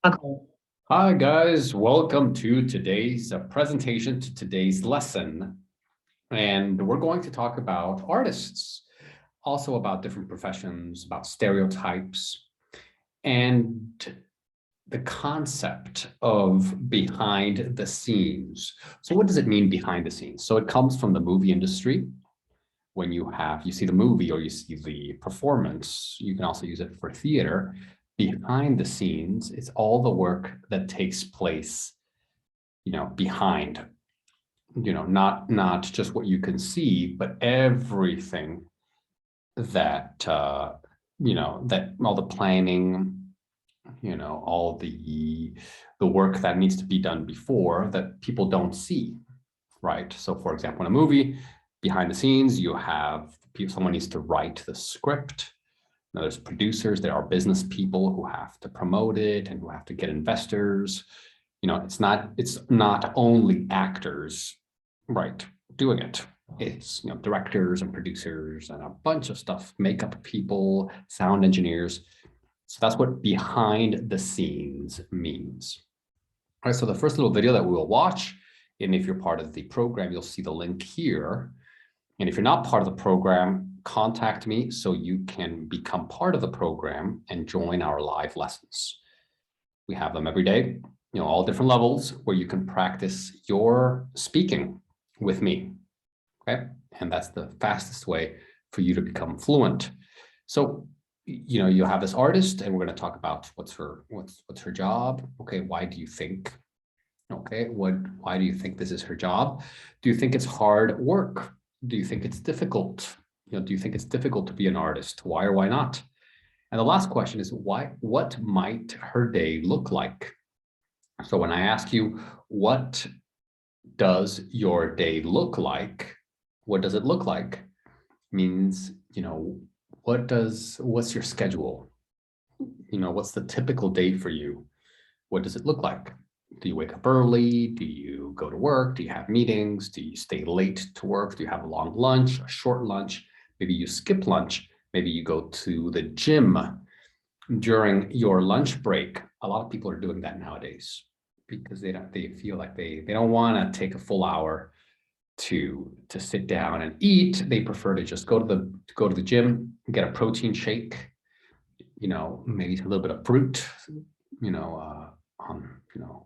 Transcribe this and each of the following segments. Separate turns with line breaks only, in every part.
Okay.
Hi guys, welcome to today's presentation, to today's lesson. And we're going to talk about artists, also about different professions, about stereotypes, and the concept of behind the scenes. So what does it mean behind the scenes? So it comes from the movie industry. When you see the movie or you see the performance, you can also use it for theater. Behind the scenes, it's all the work that takes place, behind, not just what you can see, but everything that, that all the planning, all the work that needs to be done before that people don't see, right? So for example, in a movie, behind the scenes, you have someone needs to write the script. Now there's producers, there are business people who have to promote it and who have to get investors. It's not only actors, right, doing it. It's directors and producers and a bunch of stuff, makeup people, sound engineers. So that's what behind the scenes means. All right, so the first little video that we will watch, and if you're part of the program, you'll see the link here. And if you're not part of the program, contact me so you can become part of the program and join our live lessons. We have them every day, all different levels where you can practice your speaking with me. Okay. And that's the fastest way for you to become fluent. So, you have this artist and we're going to talk about what's her job. Okay. Why do you think? Okay. Why do you think this is her job? Do you think it's hard work? Do you think it's difficult? Do you think it's difficult to be an artist? Why or why not? And the last question is what might her day look like? So when I ask you, what does your day look like? What does it look like? Means, what's your schedule? What's the typical day for you? What does it look like? Do you wake up early? Do you go to work? Do you have meetings? Do you stay late to work? Do you have a long lunch, a short lunch? Maybe you skip lunch. Maybe you go to the gym during your lunch break. A lot of people are doing that nowadays because they feel like they don't want to take a full hour to sit down and eat. They prefer to just go to the gym, get a protein shake, maybe a little bit of fruit,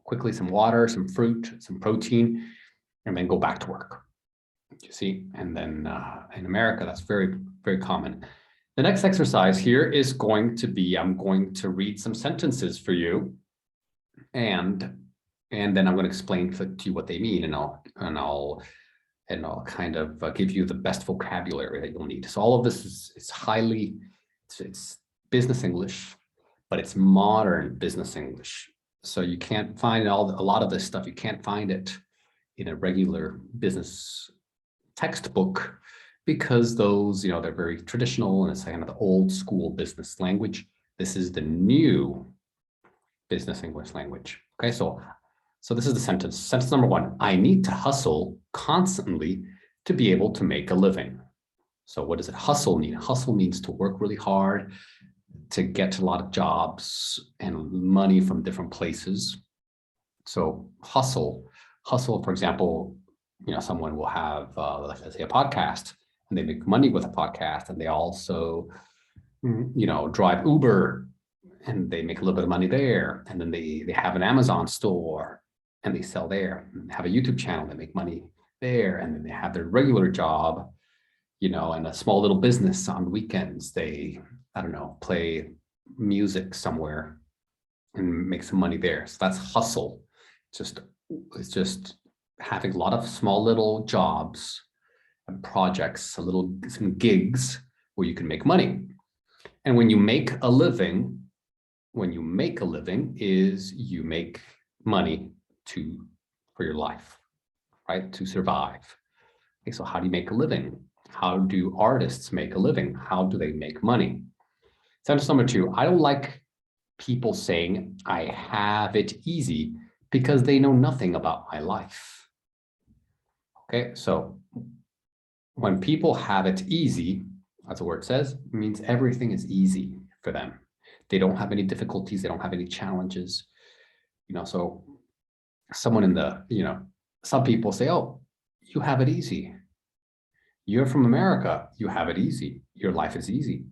quickly some water, some fruit, some protein, and then go back to work. You see, and then in America, that's very, very common. The next exercise here is going to be, I'm going to read some sentences for you, and then I'm going to explain to you what they mean, and I'll kind of give you the best vocabulary that you'll need. So all of this is highly, it's business English, but it's modern business English. So you can't find a lot of this stuff. You can't find it in a regular business textbook because those, they're very traditional and it's kind of the old school business language. This is the new business English language. Okay, so this is the sentence. Sentence number one, I need to hustle constantly to be able to make a living. So what does it hustle mean? Hustle means to work really hard, to get a lot of jobs and money from different places. So hustle, for example, someone will have, let's say, a podcast, and they make money with a podcast, and they also, drive Uber, and they make a little bit of money there, and then they have an Amazon store, and they sell there, and have a YouTube channel, they make money there, and then they have their regular job, and a small little business on weekends. They, I don't know, play music somewhere and make some money there. So that's hustle. It's just having a lot of small little jobs and projects, some gigs where you can make money. And when you make a living is you make money for your life, right? To survive. Okay, so how do you make a living? How do artists make a living? How do they make money? Sentence number two, I don't like people saying I have it easy because they know nothing about my life. Okay, so when people have it easy, as the word says, it means everything is easy for them. They don't have any difficulties. They don't have any challenges. So someone in the, some people say, oh, you have it easy. You're from America, you have it easy. Your life is easy.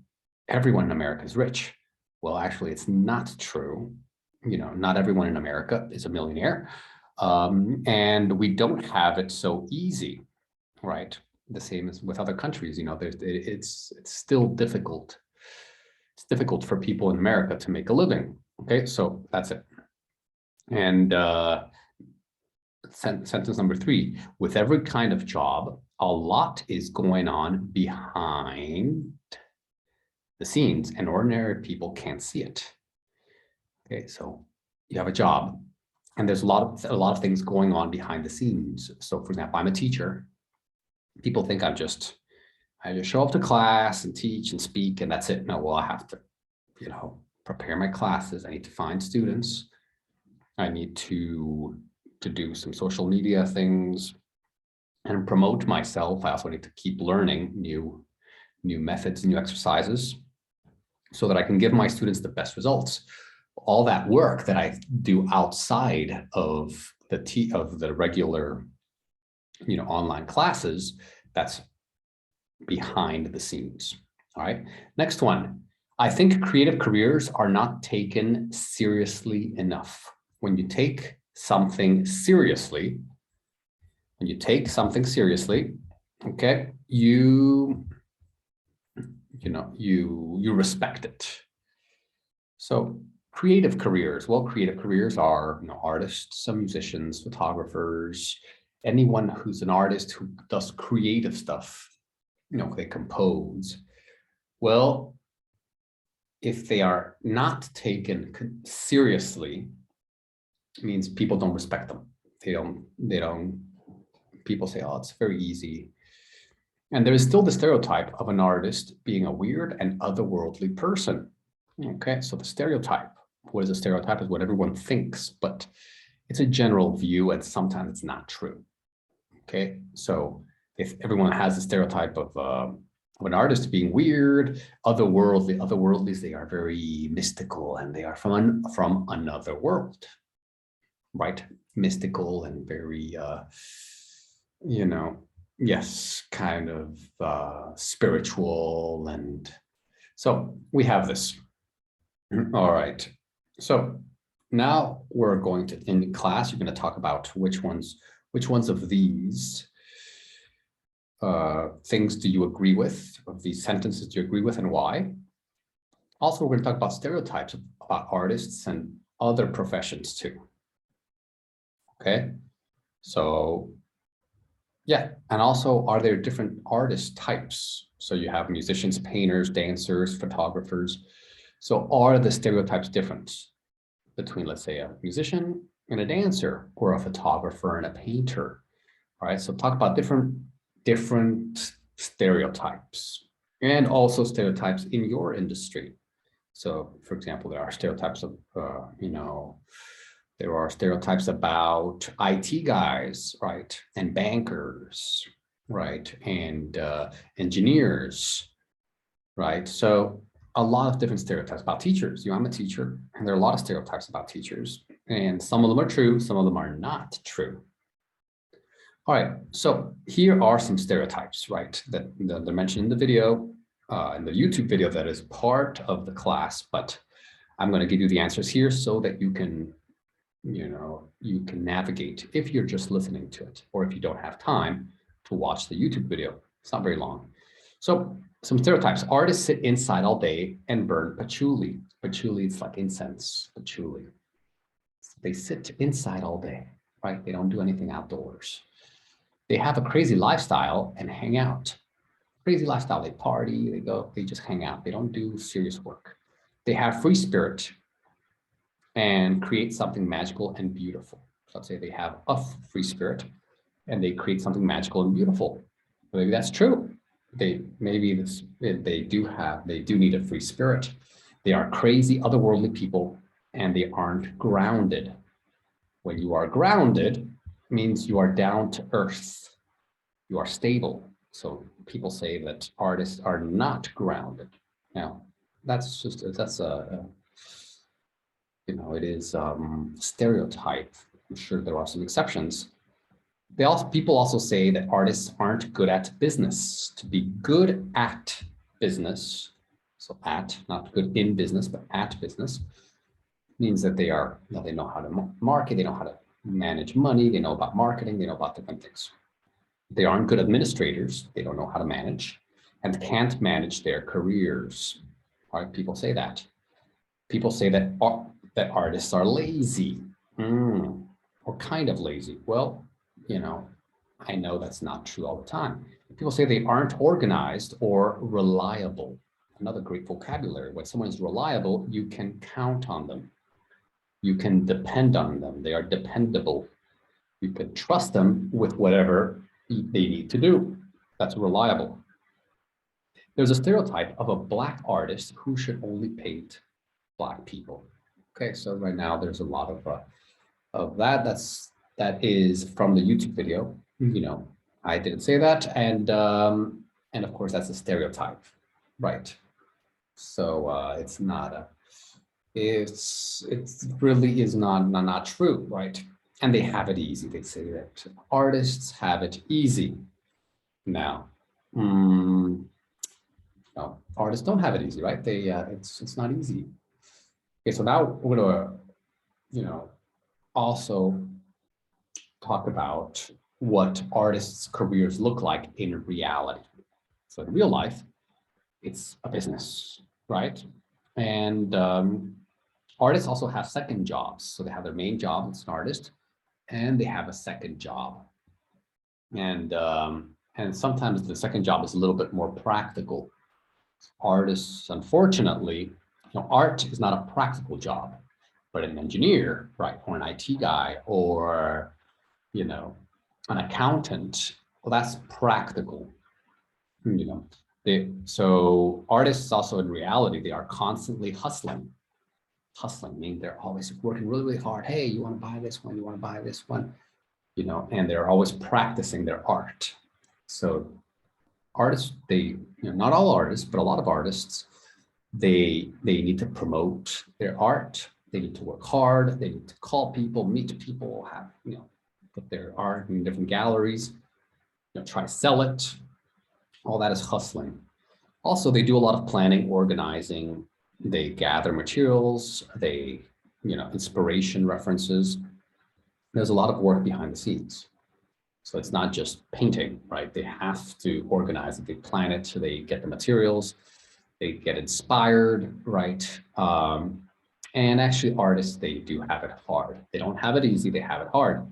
Everyone in America is rich. Well, actually, it's not true. Not everyone in America is a millionaire. And we don't have it so easy, right? The same as with other countries, it's still difficult. It's difficult for people in America to make a living. Okay, so that's it. And sentence number 3, with every kind of job, a lot is going on behind the scenes and ordinary people can't see it. Okay, so you have a job and there's a lot of things going on behind the scenes. So for example, I'm a teacher. People think I just show up to class and teach and speak and that's it. No, well, I have to, prepare my classes. I need to find students. I need to do some social media things and promote myself. I also need to keep learning new methods, new exercises, so that I can give my students the best results. All that work that I do outside of the regular, online classes, that's behind the scenes. All right. Next one. I think creative careers are not taken seriously enough. When you take something seriously, okay, you respect it. So creative careers, well, creative careers are, artists, some musicians, photographers, anyone who's an artist who does creative stuff, they compose. Well, if they are not taken seriously, it means people don't respect them. People say, oh, it's very easy. And there is still the stereotype of an artist being a weird and otherworldly person. Okay, so the stereotype, what is a stereotype is what everyone thinks, but it's a general view and sometimes it's not true. Okay, so if everyone has a stereotype of an artist being weird, otherworldlies, they are very mystical and they are from another world, right? Mystical and very, yes, kind of spiritual. And so we have this. All right. So now we're going to, in class, you're going to talk about which ones of these things do you agree with, of these sentences do you agree with and why. Also, we're going to talk about stereotypes about artists and other professions too. Okay, so yeah, and also, are there different artist types? So you have musicians, painters, dancers, photographers. So are the stereotypes different between, let's say, a musician and a dancer, or a photographer and a painter? All right, so talk about different stereotypes, and also stereotypes in your industry. So, for example, there are stereotypes of, there are stereotypes about IT guys, right, and bankers, right, and engineers, right. So a lot of different stereotypes about teachers. I'm a teacher, and there are a lot of stereotypes about teachers, and some of them are true, some of them are not true. All right, so here are some stereotypes, right, that they're mentioned in the video, in the YouTube video that is part of the class, but I'm going to give you the answers here so that you can, you can navigate if you're just listening to it, or if you don't have time to watch the YouTube video. It's not very long. So some stereotypes: artists sit inside all day and burn patchouli. Patchouli, it's like incense, patchouli. They sit inside all day, right? They don't do anything outdoors. They have a crazy lifestyle and hang out. Crazy lifestyle, they party, they just hang out. They don't do serious work. They have free spirit and create something magical and beautiful. So let's say they have a free spirit and they create something magical and beautiful. Maybe that's true. They do need a free spirit. They are crazy, otherworldly people, and they aren't grounded. When you are grounded, means you are down to earth. You are stable. So people say that artists are not grounded. Now, that's it is stereotype. I'm sure there are some exceptions. People also say that artists aren't good at business. To be good at business, so at, not good in business, but at business, means that they know how to market, they know how to manage money, they know about marketing, they know about different things. They aren't good administrators, they don't know how to manage, and can't manage their careers. Right? People say that. People say that artists are lazy, or kind of lazy. Well, I know that's not true all the time. People say they aren't organized or reliable. Another great vocabulary. When someone is reliable, you can count on them. You can depend on them. They are dependable. You can trust them with whatever they need to do. That's reliable. There's a stereotype of a Black artist who should only paint Black people. Okay, so right now there's a lot of that. That is from the YouTube video. I didn't say that, and of course that's a stereotype, right? So it's not a. It really is not true, right? And they have it easy. They say that artists have it easy. Now, no, artists don't have it easy, right? It's not easy. Okay, so now we're gonna, also talk about what artists' careers look like in reality. So in real life, it's a business, right? And artists also have second jobs. So they have their main job as an artist, and they have a second job. And sometimes the second job is a little bit more practical. Artists, unfortunately, art is not a practical job, but an engineer, right, or an IT guy, or an accountant, well, that's practical. So artists also in reality, they are constantly hustling. Hustling means they're always working really, really hard. Hey, you want to buy this one? You want to buy this one? And they're always practicing their art. So artists, not all artists, but a lot of artists, they need to promote their art. They need to work hard. They need to call people, meet people, have, put their art in different galleries, try to sell it. All that is hustling. Also, they do a lot of planning, organizing. They gather materials, they, inspiration references. There's a lot of work behind the scenes. So it's not just painting, right? They have to organize it, they plan it, so they get the materials, they get inspired, right? And actually artists, they do have it hard. They don't have it easy, they have it hard.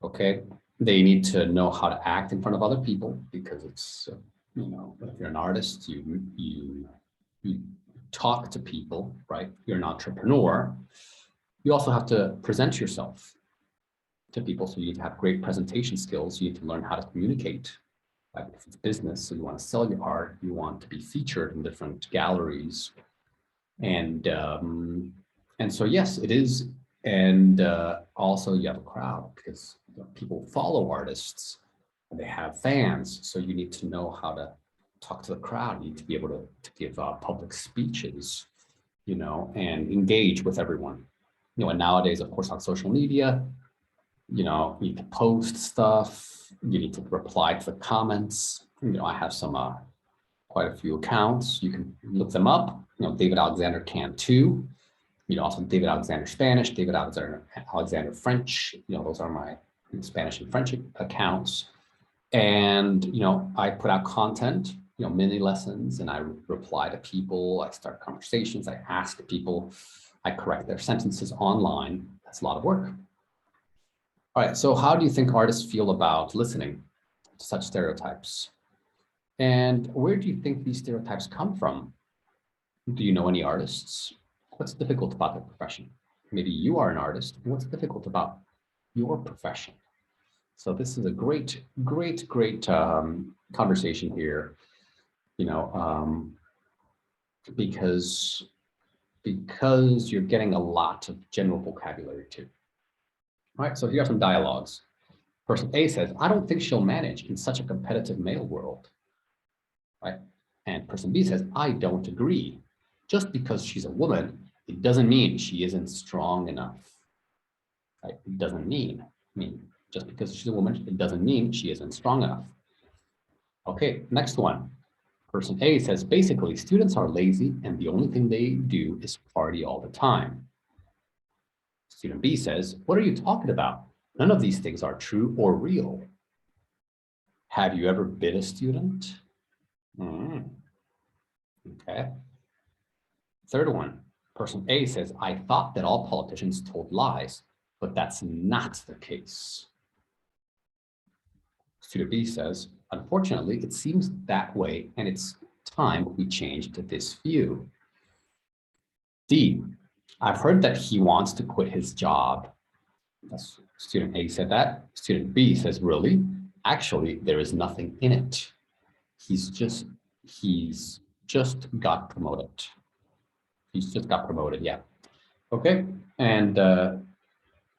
Okay, they need to know how to act in front of other people because it's, if you're an artist, you talk to people, right? You're an entrepreneur. You also have to present yourself to people. So you need to have great presentation skills. You need to learn how to communicate. Like if it's business, so you want to sell your art, you want to be featured in different galleries. And so, yes, it is. And also you have a crowd because people follow artists and they have fans. So you need to know how to talk to the crowd. You need to be able to give public speeches, and engage with everyone. And nowadays, of course, on social media, you need to post stuff. You need to reply to the comments. I have some quite a few accounts. You can look them up. David Alexander can too. Also David Alexander Spanish, David Alexander French. Those are my Spanish and French accounts. And I put out content, mini lessons, and I reply to people. I start conversations. I ask people. I correct their sentences online. That's a lot of work. All right, so how do you think artists feel about listening to such stereotypes? And where do you think these stereotypes come from? Do you know any artists? What's difficult about their profession? Maybe you are an artist. What's difficult about your profession? So this is a great conversation here, because you're getting a lot of general vocabulary too. All right, so here are some dialogues. Person A says, I don't think she'll manage in such a competitive male world, right? And person B says, I don't agree. Just because she's a woman It doesn't mean she isn't strong enough. Right? It doesn't mean, just because she's a woman, it doesn't mean she isn't strong enough. Okay, next one. Person A says, basically, students are lazy and the only thing they do is party all the time. Student B says, what are you talking about? None of these things are true or real. Have you ever been a student? Okay. Third one, person A says, I thought that all politicians told lies, but that's not the case. Student B says, unfortunately, it seems that way, and it's time we changed this view. D, I've heard that he wants to quit his job. That's student A said that. Student B says, really? Actually, there is nothing in it. He's just got promoted. He's just got promoted, yeah. Okay, and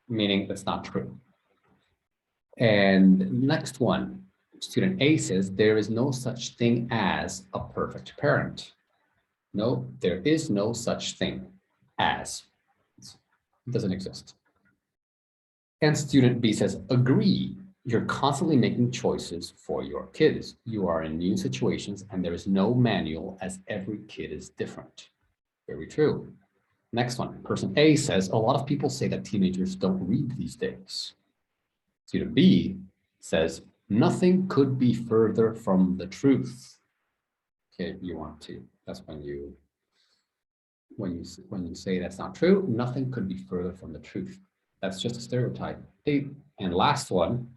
meaning that's not true. And next one, student A says, there is no such thing as a perfect parent. No, there is no such thing as. It doesn't exist. And student B says, agree. You're constantly making choices for your kids. You are in new situations and there is no manual as every kid is different. Very true. Next one, person A says, a lot of people say that teenagers don't read these days. Student B says, nothing could be further from the truth. Okay, if you want to, that's when you say that's not true, nothing could be further from the truth. That's just a stereotype. And last one,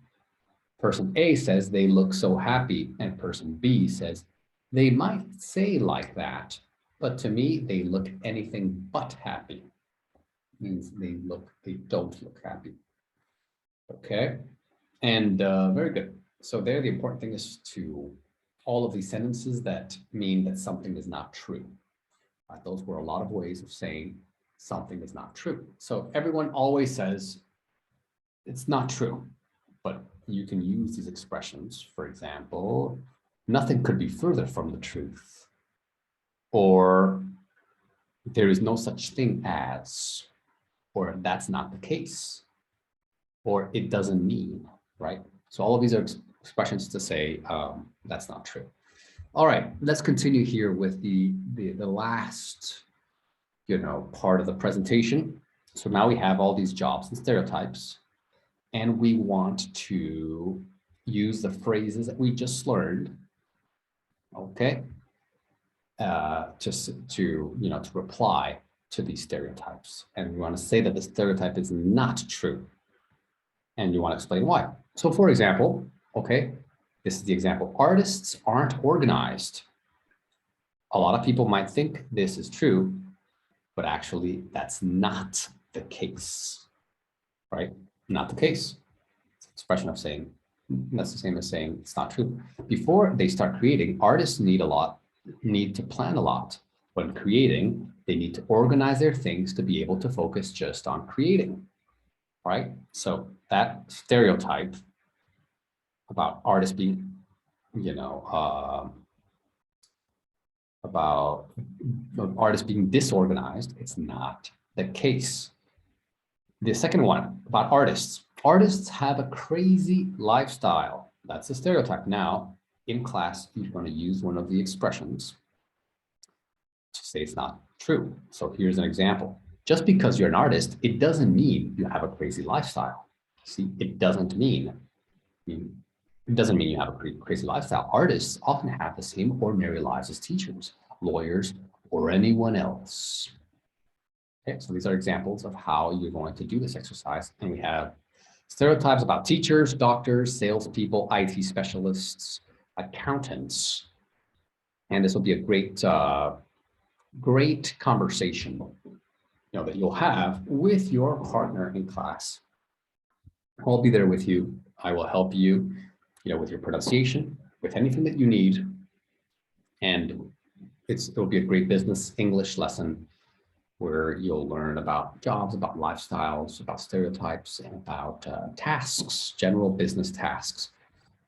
person A says they look so happy, and person B says they might say like that, but to me, they look anything but happy. Means they don't look happy. Okay, and very good. So there, the important thing is to all of these sentences that mean that something is not true. Those were a lot of ways of saying something is not true. So everyone always says it's not true, but you can use these expressions. For example, nothing could be further from the truth, or there is no such thing as, or that's not the case, or it doesn't mean, right? So all of these are expressions to say that's not true. All right, let's continue here with the last, part of the presentation. So now we have all these jobs and stereotypes, and we want to use the phrases that we just learned, okay, to reply to these stereotypes. And we want to say that the stereotype is not true. And you want to explain why. So for example, okay, this is the example. Artists aren't organized. A lot of people might think this is true, but actually that's not the case, right? Not the case. It's an expression of saying, that's the same as saying it's not true. Before they start creating, artists need to plan a lot. When creating, they need to organize their things to be able to focus just on creating, right? So that stereotype about artists being, about artists being disorganized, it's not the case. The second one about artists. Artists have a crazy lifestyle. That's a stereotype. Now, in class, you're going to use one of the expressions to say it's not true. So here's an example. Just because you're an artist, it doesn't mean you have a crazy lifestyle. See, it doesn't mean you have a crazy lifestyle. Artists often have the same ordinary lives as teachers, lawyers, or anyone else. Okay, so these are examples of how you're going to do this exercise. And we have stereotypes about teachers, doctors, salespeople, IT specialists, accountants. And this will be a great conversation, that you'll have with your partner in class. I'll be there with you. I will help you, with your pronunciation, with anything that you need. And it'll be a great business English lesson where you'll learn about jobs, about lifestyles, about stereotypes, and about tasks, general business tasks.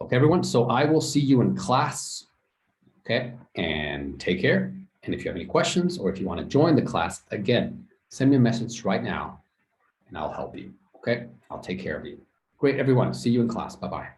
Okay, everyone. So I will see you in class. Okay, and take care. And if you have any questions or if you want to join the class, again, Send me a message right now and I'll help you. Okay. I'll take care of you. Great, everyone. See you in class. Bye-bye.